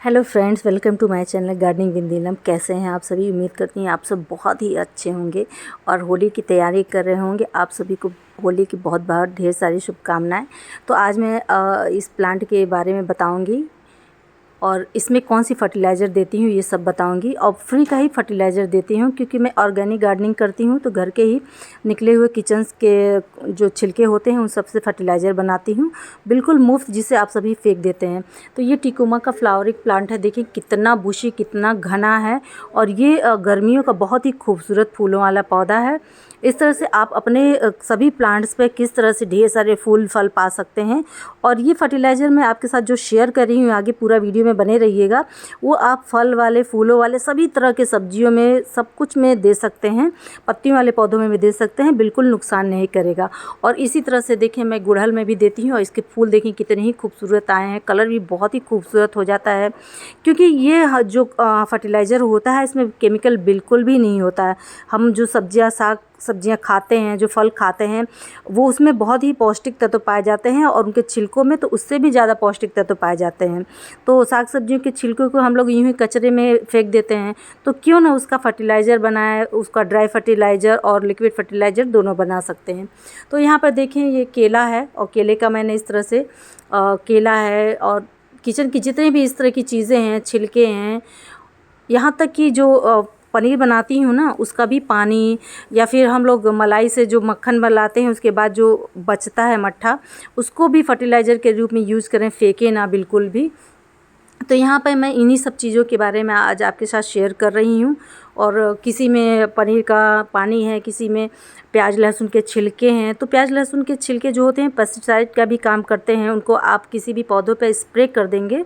Hello friends, welcome to my channel gardening with Neelam. कैसे हैं आप सभी? उम्मीद करती हैं आप सब बहुत ही अच्छे होंगे और होली की तैयारी कर रहे होंगे। आप सभी को होली की बहुत बहुत ढेर सारी शुभकामनाएं। तो आज मैं इस प्लांट के बारे में बताऊंगी और इसमें कौन सी फर्टिलाइज़र देती हूँ ये सब बताऊंगी। और फ्री का ही फर्टिलाइज़र देती हूँ क्योंकि मैं ऑर्गेनिक गार्डनिंग करती हूँ, तो घर के ही निकले हुए किचन्स के जो छिलके होते हैं उन सब से फर्टिलाइज़र बनाती हूँ, बिल्कुल मुफ्त, जिसे आप सभी फेंक देते हैं। तो ये टिकोमा का फ्लावरिंग प्लांट है। देखिए कितना बुशी, कितना घना है और ये गर्मियों का बहुत ही खूबसूरत फूलों वाला पौधा है। इस तरह से आप अपने सभी प्लांट्स पे किस तरह से ढेर सारे फूल फल पा सकते हैं। और ये फर्टिलाइज़र मैं आपके साथ जो शेयर कर रही हूँ, आगे पूरा वीडियो में बने रहिएगा, वो आप फल वाले, फूलों वाले, सभी तरह के सब्जियों में, सब कुछ में दे सकते हैं, पत्तियों वाले पौधों में भी दे सकते हैं, बिल्कुल नुकसान नहीं करेगा। और इसी तरह से देखिए मैं गुड़हल में भी देती हूँ और इसके फूल देखिए कितने ही खूबसूरत आए हैं, कलर भी बहुत ही खूबसूरत हो जाता है क्योंकि ये जो फर्टिलाइज़र होता है इसमें केमिकल बिल्कुल भी नहीं होता है। हम जो सब्जियां खाते हैं, जो फल खाते हैं, वो उसमें बहुत ही पौष्टिक तत्व पाए जाते हैं और उनके छिलकों में तो उससे भी ज़्यादा पौष्टिक तत्व पाए जाते हैं। तो साग सब्जियों के छिलकों को हम लोग यूं ही कचरे में फेंक देते हैं, तो क्यों ना उसका फर्टिलाइज़र बनाए, उसका ड्राई फर्टिलाइज़र और लिक्विड फर्टिलाइज़र दोनों बना सकते हैं। तो यहाँ पर देखें ये केला है और केले का मैंने इस तरह से केला है और किचन की जितनी भी इस तरह की चीज़ें हैं, छिलके हैं, यहाँ तक कि जो पनीर बनाती हूँ ना, उसका भी पानी, या फिर हम लोग मलाई से जो मक्खन बनाते हैं उसके बाद जो बचता है मट्ठा, उसको भी फर्टिलाइज़र के रूप में यूज़ करें, फेंके ना बिल्कुल भी। तो यहाँ पे मैं इन्हीं सब चीज़ों के बारे में आज आपके साथ शेयर कर रही हूँ। और किसी में पनीर का पानी है, किसी में प्याज लहसुन के छिलके हैं। तो प्याज लहसुन के छिलके जो होते हैं पेस्टिसाइड का भी काम करते हैं, उनको आप किसी भी पौधों पे स्प्रे कर देंगे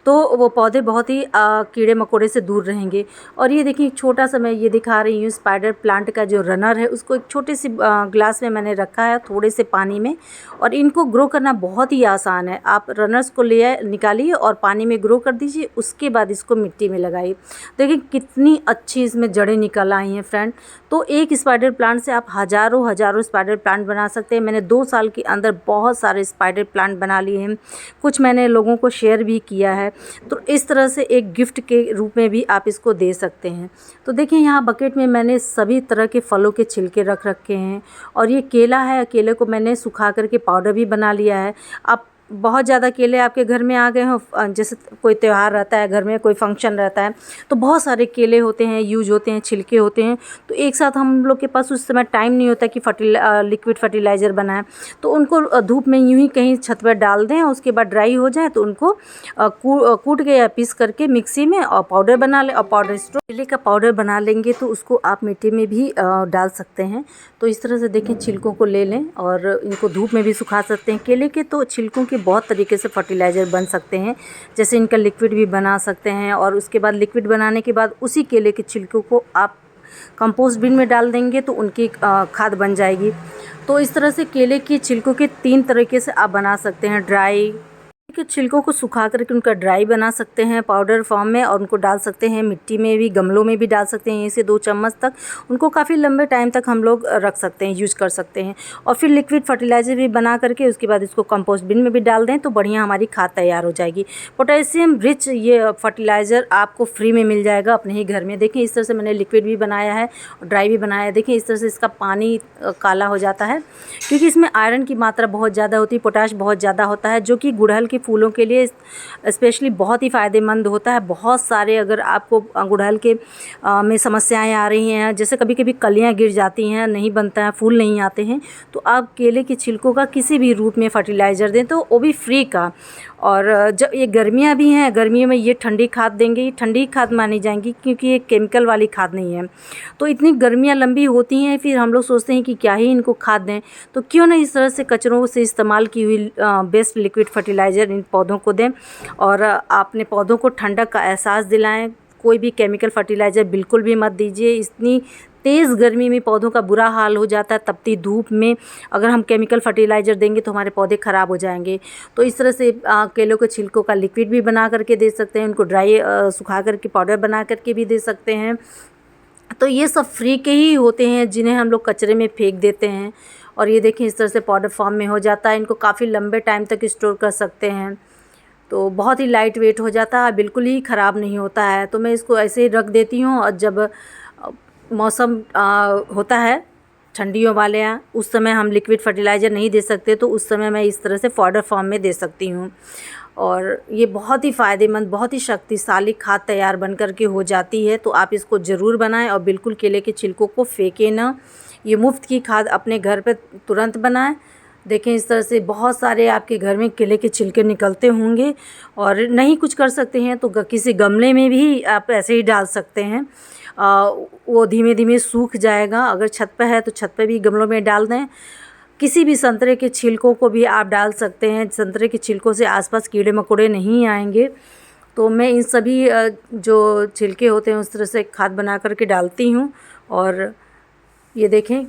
तो वो पौधे बहुत ही कीड़े मकोड़े से दूर रहेंगे। और ये देखिए छोटा सा मैं ये दिखा रही हूँ, स्पाइडर प्लांट का जो रनर है उसको एक छोटे से ग्लास में मैंने रखा है, थोड़े से पानी में। और इनको ग्रो करना बहुत ही आसान है। आप रनर्स को निकालिए और पानी में ग्रो कर दीजिए, उसके बाद इसको मिट्टी में लगाइए। देखिए कितनी अच्छी इसमें जड़ें निकल आई हैं फ्रेंड। तो एक स्पाइडर प्लांट से आप हज़ारों स्पाइडर प्लांट बना सकते हैं। मैंने 2 साल के अंदर बहुत सारे स्पाइडर प्लांट बना लिए हैं, कुछ मैंने लोगों को शेयर भी किया है। तो इस तरह से एक गिफ्ट के रूप में भी आप इसको दे सकते हैं। तो देखिए यहाँ बकेट में मैंने सभी तरह के फलों के छिलके रख रखे हैं। और ये केला है, केले को मैंने सुखा करके पाउडर भी बना लिया है। आप बहुत ज़्यादा केले आपके घर में आ गए हो, जैसे कोई त्यौहार रहता है, घर में कोई फंक्शन रहता है, तो बहुत सारे केले होते हैं, यूज होते हैं, छिलके होते हैं, तो एक साथ हम लोग के पास उस समय टाइम नहीं होता कि लिक्विड फर्टिलाइज़र बनाएं। तो उनको धूप में यूं ही कहीं छत पर डाल दें और उसके बाद ड्राई हो जाए तो उनको कूट के या पीस करके मिक्सी में और पाउडर बना लें। और पाउडर केले का पाउडर बना लेंगे तो उसको आप मिट्टी में भी डाल सकते हैं। तो इस तरह से देखें, छिलकों को ले लें और इनको धूप में भी सुखा सकते हैं। केले के तो छिलकों के बहुत तरीके से फर्टिलाइज़र बन सकते हैं, जैसे इनका लिक्विड भी बना सकते हैं। और उसके बाद लिक्विड बनाने के बाद उसी केले के छिलकों को आप कंपोस्ट बिन में डाल देंगे तो उनकी खाद बन जाएगी। तो इस तरह से केले के छिलकों के 3 तरीके से आप बना सकते हैं। ड्राई के छिलकों को सुखा करके उनका ड्राई बना सकते हैं पाउडर फॉर्म में, और उनको डाल सकते हैं मिट्टी में भी, गमलों में भी डाल सकते हैं। 1 से 2 चम्मच तक उनको काफ़ी लंबे टाइम तक हम लोग रख सकते हैं, यूज कर सकते हैं। और फिर लिक्विड फर्टिलाइज़र भी बना करके उसके बाद इसको कंपोस्ट बिन में भी डाल दें तो बढ़िया हमारी खाद तैयार हो जाएगी। पोटेशियम रिच ये फर्टिलाइज़र आपको फ्री में मिल जाएगा अपने ही घर में। देखिए इस तरह से मैंने लिक्विड भी बनाया है और ड्राई भी बनाया है। देखिए इस तरह से इसका पानी काला हो जाता है क्योंकि इसमें आयरन की मात्रा बहुत ज़्यादा होती है, पोटाश बहुत ज़्यादा होता है, जो कि गुड़हल के फूलों के लिए स्पेशली बहुत ही फ़ायदेमंद होता है। बहुत सारे, अगर आपको गुड़हल के में समस्याएं आ रही हैं, जैसे कभी कभी कलियां गिर जाती हैं, नहीं बनता है, फूल नहीं आते हैं, तो आप केले के छिलकों का किसी भी रूप में फर्टिलाइज़र दें तो वो भी फ्री का। और जब ये गर्मियाँ भी हैं, गर्मियों में ये ठंडी खाद देंगे, ये ठंडी खाद मानी जाएंगी क्योंकि ये केमिकल वाली खाद नहीं है। तो इतनी गर्मियाँ लंबी होती हैं, फिर हम लोग सोचते हैं कि क्या ही इनको खाद दें, तो क्यों ना इस तरह से कचरों से इस्तेमाल की हुई बेस्ट लिक्विड फर्टिलाइज़र इन पौधों को दें और अपने पौधों को ठंडक का एहसास दिलाएं। कोई भी केमिकल फर्टिलाइज़र बिल्कुल भी मत दीजिए। इतनी तेज़ गर्मी में पौधों का बुरा हाल हो जाता है, तपती धूप में अगर हम केमिकल फर्टिलाइज़र देंगे तो हमारे पौधे ख़राब हो जाएंगे। तो इस तरह से केलों के छिलकों का लिक्विड भी बना करके दे सकते हैं, उनको ड्राई सुखा करके पाउडर बना करके भी दे सकते हैं। तो ये सब फ्री के ही होते हैं जिन्हें हम लोग कचरे में फेंक देते हैं। और ये देखिए इस तरह से पाउडर फॉर्म में हो जाता है, इनको काफ़ी लंबे टाइम तक स्टोर कर सकते हैं। तो बहुत ही लाइट वेट हो जाता है, बिल्कुल ही ख़राब नहीं होता है। तो मैं इसको ऐसे ही रख देती हूँ और जब मौसम होता है ठंडियों वाले यहाँ, उस समय हम लिक्विड फर्टिलाइज़र नहीं दे सकते, तो उस समय मैं इस तरह से पाउडर फॉर्म में दे सकती हूँ। और ये बहुत ही फ़ायदेमंद, बहुत ही शक्तिशाली खाद तैयार बन कर के हो जाती है। तो आप इसको ज़रूर बनाएं और बिल्कुल केले के छिलकों को फेंकें ना। ये मुफ्त की खाद अपने घर पे तुरंत बनाएं। देखें इस तरह से बहुत सारे आपके घर में केले के छिलके निकलते होंगे, और नहीं कुछ कर सकते हैं तो किसी गमले में भी आप ऐसे ही डाल सकते हैं। वो धीमे धीमे सूख जाएगा। अगर छत पे है तो छत पे भी गमलों में डाल दें। किसी भी संतरे के छिलकों को भी आप डाल सकते हैं। संतरे के छिलकों से आसपास कीड़े मकोड़े नहीं आएंगे। तो मैं इन सभी जो छिलके होते हैं उस तरह से खाद बना करके डालती हूँ। और ये देखें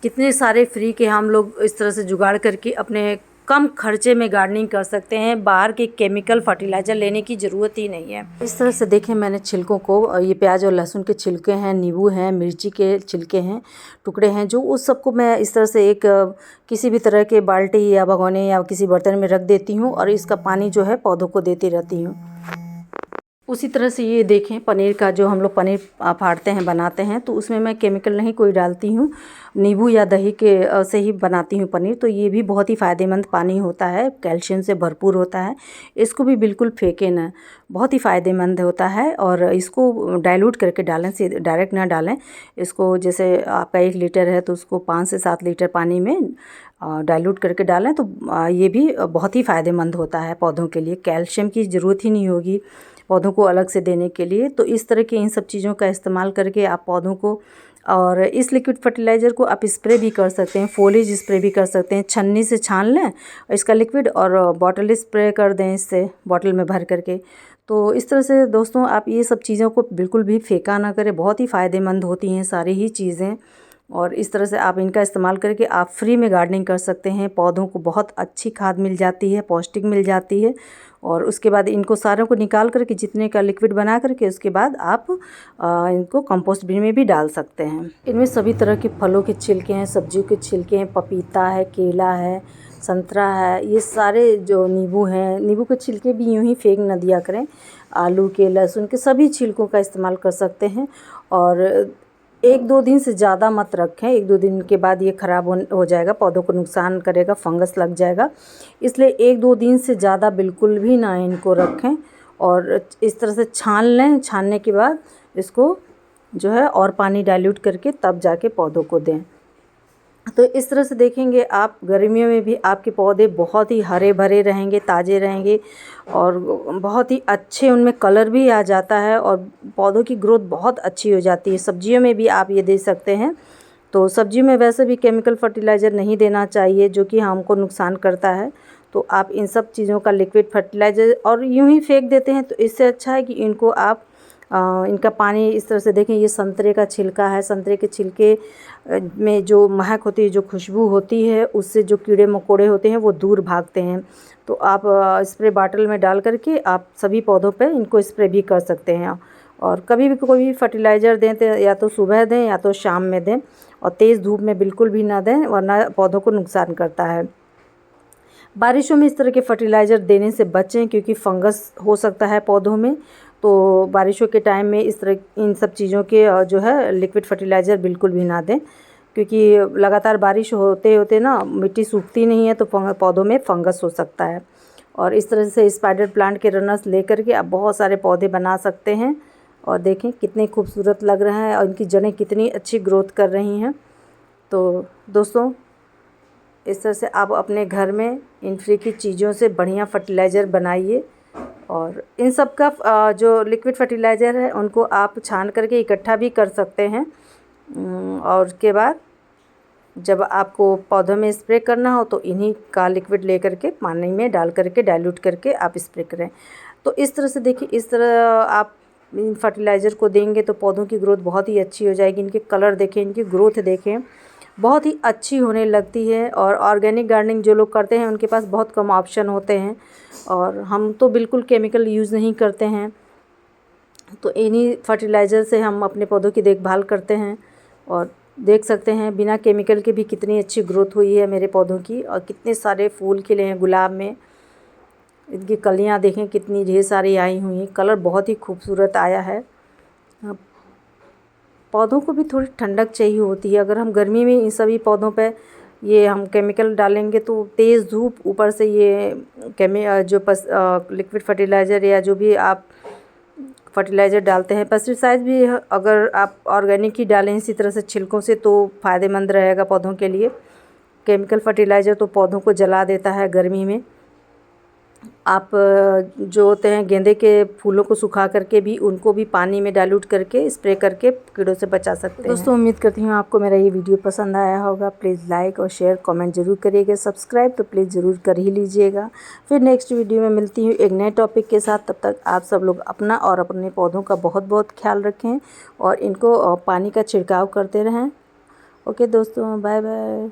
कितने सारे फ्री के हम लोग इस तरह से जुगाड़ करके अपने कम खर्चे में गार्डनिंग कर सकते हैं। बाहर के केमिकल फर्टिलाइज़र लेने की ज़रूरत ही नहीं है। इस तरह से देखें मैंने छिलकों को, ये प्याज और लहसुन के छिलके हैं, नींबू हैं, मिर्ची के छिलके हैं, टुकड़े हैं, जो उस सबको मैं इस तरह से एक किसी भी तरह के बाल्टी या भगोने या किसी बर्तन में रख देती हूँ और इसका पानी जो है पौधों को देती रहती हूँ। उसी तरह से ये देखें पनीर का, जो हम लोग पनीर फाड़ते हैं बनाते हैं, तो उसमें मैं केमिकल नहीं कोई डालती हूँ, नींबू या दही के से ही बनाती हूँ पनीर। तो ये भी बहुत ही फ़ायदेमंद पानी होता है, कैल्शियम से भरपूर होता है। इसको भी बिल्कुल फेंकें ना, बहुत ही फ़ायदेमंद होता है। और इसको डाइल्यूट करके डालें, सीधे डायरेक्ट ना डालें इसको। जैसे आपका 1 लीटर है तो उसको 5 से 7 लीटर पानी में डाइल्यूट करके डालें, तो ये भी बहुत ही फ़ायदेमंद होता है पौधों के लिए। कैल्शियम की ज़रूरत ही नहीं होगी पौधों को अलग से देने के लिए। तो इस तरह के इन सब चीज़ों का इस्तेमाल करके आप पौधों को, और इस लिक्विड फर्टिलाइज़र को आप स्प्रे भी कर सकते हैं, फोलिज स्प्रे भी कर सकते हैं। छन्नी से छान लें इसका लिक्विड और बॉटल स्प्रे कर दें इससे, बॉटल में भर करके। तो इस तरह से दोस्तों आप ये सब चीज़ों को बिल्कुल भी फेंका ना करें, बहुत ही फ़ायदेमंद होती हैं सारी ही चीज़ें। और इस तरह से आप इनका इस्तेमाल करके आप फ्री में गार्डनिंग कर सकते हैं। पौधों को बहुत अच्छी खाद मिल जाती है, पौष्टिक मिल जाती है। और उसके बाद इनको सारों को निकाल करके जितने का लिक्विड बना करके उसके बाद आप इनको कंपोस्ट बिन में भी डाल सकते हैं। इनमें सभी तरह के फलों के छिलके हैं, सब्जियों के छिलके हैं, पपीता है, केला है, संतरा है, ये सारे जो नींबू हैं, नींबू के छिलके भी यूँ ही फेंक न दिया करें। आलू के, लहसुन के सभी छिलकों का इस्तेमाल कर सकते हैं। और 1-2 दिन से ज़्यादा मत रखें, 1-2 दिन के बाद ये ख़राब हो जाएगा, पौधों को नुकसान करेगा, फंगस लग जाएगा। इसलिए 1-2 दिन से ज़्यादा बिल्कुल भी ना इनको रखें। और इस तरह से छान लें, छानने के बाद इसको जो है और पानी डाइल्यूट करके तब जाके पौधों को दें। तो इस तरह से देखेंगे आप गर्मियों में भी आपके पौधे बहुत ही हरे भरे रहेंगे, ताज़े रहेंगे और बहुत ही अच्छे उनमें कलर भी आ जाता है और पौधों की ग्रोथ बहुत अच्छी हो जाती है। सब्जियों में भी आप ये दे सकते हैं। तो सब्जियों में वैसे भी केमिकल फर्टिलाइज़र नहीं देना चाहिए जो कि हमको नुकसान करता है। तो आप इन सब चीज़ों का लिक्विड फर्टिलाइज़र और यूँ ही फेंक देते हैं, तो इससे अच्छा है कि इनको आप इनका पानी इस तरह से देखें। ये संतरे का छिलका है, संतरे के छिलके में जो महक होती है, जो खुशबू होती है, उससे जो कीड़े मकोड़े होते हैं वो दूर भागते हैं। तो आप स्प्रे बॉटल में डाल करके आप सभी पौधों पे इनको स्प्रे भी कर सकते हैं। और कभी भी कोई भी फर्टिलाइज़र दें तो या तो सुबह दें या तो शाम में दें, और तेज़ धूप में बिल्कुल भी ना दें वरना पौधों को नुकसान करता है। बारिशों में इस तरह के फर्टिलाइज़र देने से बचें क्योंकि फंगस हो सकता है पौधों में। तो बारिशों के टाइम में इस तरह इन सब चीज़ों के जो है लिक्विड फर्टिलाइज़र बिल्कुल भी ना दें, क्योंकि लगातार बारिश होते होते ना मिट्टी सूखती नहीं है तो पौधों में फंगस हो सकता है। और इस तरह से स्पाइडर प्लांट के रनर्स लेकर के आप बहुत सारे पौधे बना सकते हैं। और देखें कितने खूबसूरत लग रहे हैं और इनकी जड़ें कितनी अच्छी ग्रोथ कर रही हैं। तो दोस्तों इस तरह से आप अपने घर में इन फ्री की चीज़ों से बढ़िया फर्टिलाइज़र बनाइए। और इन सब का जो लिक्विड फर्टिलाइज़र है उनको आप छान करके इकट्ठा भी कर सकते हैं। और उसके बाद जब आपको पौधों में स्प्रे करना हो तो इन्हीं का लिक्विड ले करके पानी में डाल करके डाइल्यूट करके आप स्प्रे करें। तो इस तरह से देखिए, इस तरह आप इन फर्टिलाइज़र को देंगे तो पौधों की ग्रोथ बहुत ही अच्छी हो जाएगी। इनके कलर देखें, इनकी ग्रोथ देखें, बहुत ही अच्छी होने लगती है। और ऑर्गेनिक गार्डनिंग जो लोग करते हैं उनके पास बहुत कम ऑप्शन होते हैं, और हम तो बिल्कुल केमिकल यूज़ नहीं करते हैं। तो इन्हीं फर्टिलाइज़र से हम अपने पौधों की देखभाल करते हैं। और देख सकते हैं बिना केमिकल के भी कितनी अच्छी ग्रोथ हुई है मेरे पौधों की, और कितने सारे फूल खिले हैं गुलाब में। इनकी कलियां देखें कितनी ढेर सारी आई हुई हैं। कलर बहुत ही खूबसूरत आया है। पौधों को भी थोड़ी ठंडक चाहिए होती है। अगर हम गर्मी में इन सभी पौधों पे ये हम केमिकल डालेंगे तो तेज़ धूप, ऊपर से ये लिक्विड फर्टिलाइज़र या जो भी आप फर्टिलाइज़र डालते हैं, पेस्टिसाइड भी अगर आप ऑर्गेनिक ही डालें इसी तरह से छिलकों से तो फ़ायदेमंद रहेगा पौधों के लिए। केमिकल फर्टिलाइज़र तो पौधों को जला देता है गर्मी में। आप जो होते हैं गेंदे के फूलों को सुखा करके भी उनको भी पानी में डाइल्यूट करके स्प्रे करके कीड़ों से बचा सकते हैं। दोस्तों उम्मीद करती हूँ आपको मेरा ये वीडियो पसंद आया होगा। प्लीज़ लाइक और शेयर कमेंट ज़रूर करिएगा। सब्सक्राइब तो प्लीज़ ज़रूर कर ही लीजिएगा। फिर नेक्स्ट वीडियो में मिलती हूँ एक नए टॉपिक के साथ। तब तक आप सब लोग अपना और अपने पौधों का बहुत बहुत ख्याल रखें और इनको पानी का छिड़काव करते रहें। ओके दोस्तों, बाय बाय।